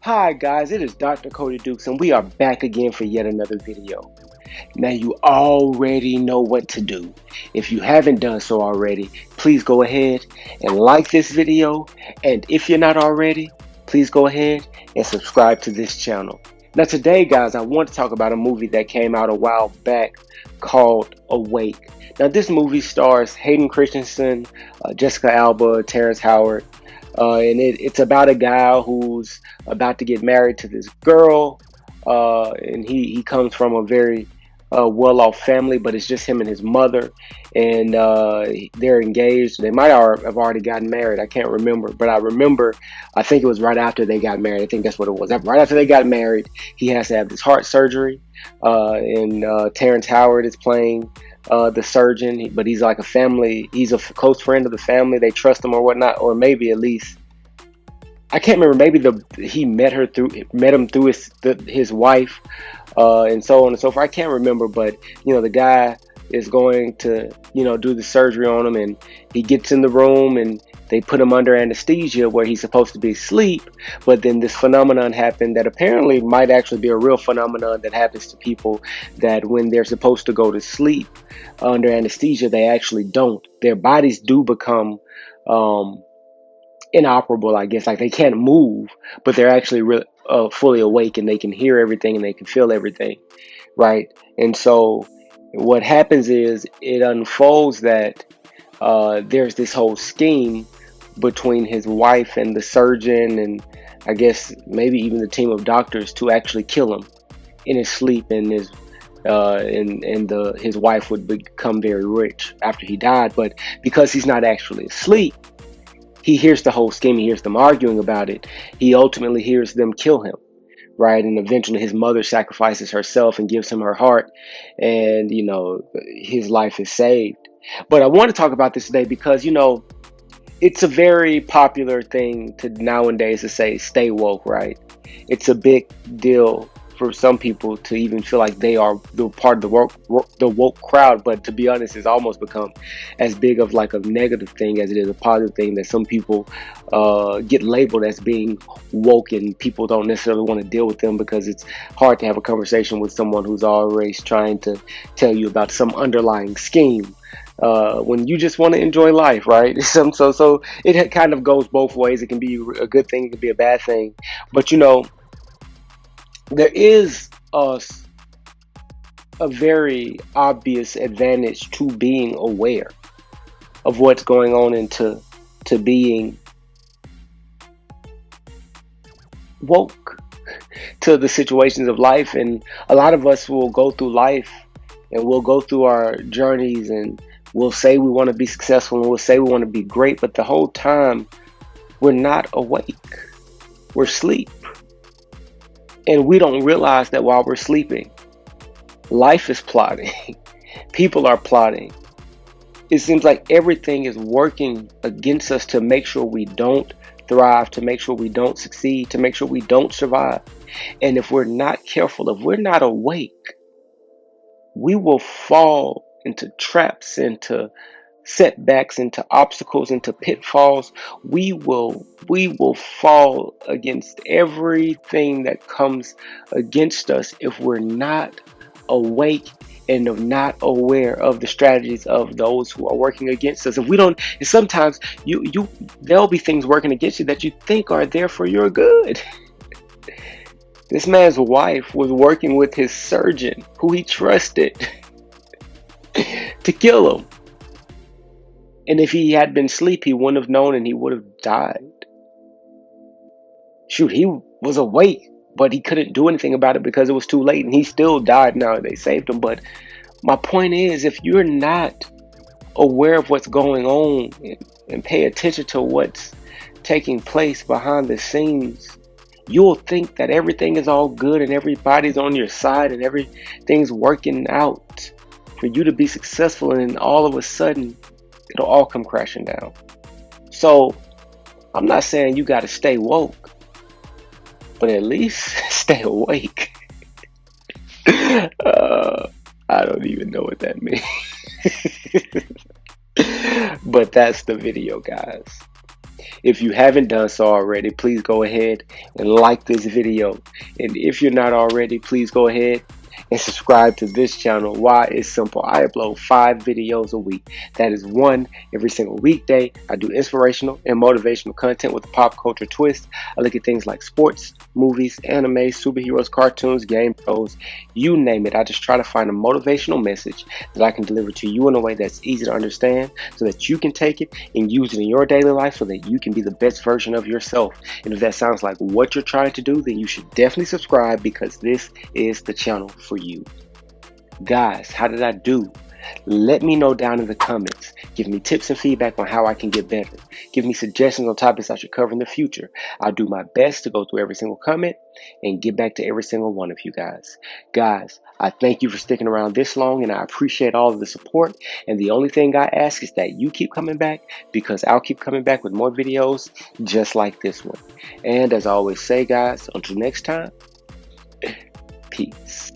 Hi guys, it is Dr. Cody Dukes and we are back again for yet another video. Now you already know what to do. If you haven't done so already, please go ahead and like this video. And if you're not already, please go ahead and subscribe to this channel. Now today guys, I want to talk about a movie that came out a while back called Awake. Now this movie stars Hayden Christensen, Jessica Alba, Terrence Howard. And it's about a guy who's about to get married to this girl, and he comes from a very well-off family, but it's just him and his mother, and they're engaged. They might have already gotten married. I can't remember, but I think it was right after they got married. I think that's what it was. Right after they got married, he has to have this heart surgery, and Terrence Howard is playing the surgeon, but he's like he's a close friend of the family. They trust him or whatnot, or maybe at least, I can't remember, maybe he met him through his wife, and so on and so forth. I can't remember, but the guy is going to do the surgery on him, and he gets in the room and they put him under anesthesia where he's supposed to be asleep. But then this phenomenon happened that apparently might actually be a real phenomenon that happens to people, that when they're supposed to go to sleep under anesthesia, they actually don't. Their bodies do become inoperable, I guess. Like, they can't move, but they're actually fully awake, and they can hear everything and they can feel everything, right? And so what happens is it unfolds that there's this whole scheme between his wife and the surgeon, and I guess maybe even the team of doctors, to actually kill him in his sleep, and his wife would become very rich after he died. But because he's not actually asleep, he hears the whole scheme. He hears them arguing about it. He ultimately hears them kill him, right? And eventually his mother sacrifices herself and gives him her heart, and his life is saved. But I want to talk about this today because it's a very popular thing to nowadays to say stay woke, right? It's a big deal for some people to even feel like they are the part of the woke crowd. But to be honest, it's almost become as big of like a negative thing as it is a positive thing, that some people get labeled as being woke, and people don't necessarily want to deal with them because it's hard to have a conversation with someone who's always trying to tell you about some underlying scheme, when you just want to enjoy life, right? So it kind of goes both ways. It can be a good thing, it can be a bad thing. But there is a very obvious advantage to being aware of what's going on, and to being woke to the situations of life. And a lot of us will go through life, and we'll go through our journeys, and we'll say we want to be successful, and we'll say we want to be great, but the whole time we're not awake. We're asleep. And we don't realize that while we're sleeping, life is plotting. People are plotting. It seems like everything is working against us to make sure we don't thrive, to make sure we don't succeed, to make sure we don't survive. And if we're not careful, if we're not awake, we will fall into traps, into setbacks, into obstacles, into pitfalls. We will fall against everything that comes against us if we're not awake and not aware of the strategies of those who are working against us. If we don't, and sometimes there'll be things working against you that you think are there for your good. This man's wife was working with his surgeon, who he trusted, to kill him. And if he had been asleep, he wouldn't have known, and he would have died. Shoot, he was awake, but he couldn't do anything about it because it was too late, and he still died. Now they saved him. But my point is, if you're not aware of what's going on and pay attention to what's taking place behind the scenes, you'll think that everything is all good and everybody's on your side and everything's working out for you to be successful, and then all of a sudden it'll all come crashing down. So I'm not saying you got to stay woke, but at least stay awake. I don't even know what that means. But that's the video, guys. If you haven't done so already, please go ahead and like this video. And if you're not already, please go ahead and subscribe to this channel. Why? It's simple. I upload 5 videos a week. That is one every single weekday. I do inspirational and motivational content with a pop culture twist. I look at things like sports, movies, anime, superheroes, cartoons, game shows, you name it. I just try to find a motivational message that I can deliver to you in a way that's easy to understand so that you can take it and use it in your daily life so that you can be the best version of yourself. And if that sounds like what you're trying to do, then you should definitely subscribe, because this is the channel for you. Guys, how did I do? Let me know down in the comments. Give me tips and feedback on how I can get better. Give me suggestions on topics I should cover in the future. I'll do my best to go through every single comment and get back to every single one of you guys. Guys, I thank you for sticking around this long, and I appreciate all of the support. And the only thing I ask is that you keep coming back, because I'll keep coming back with more videos just like this one. And as I always say, guys, until next time, peace.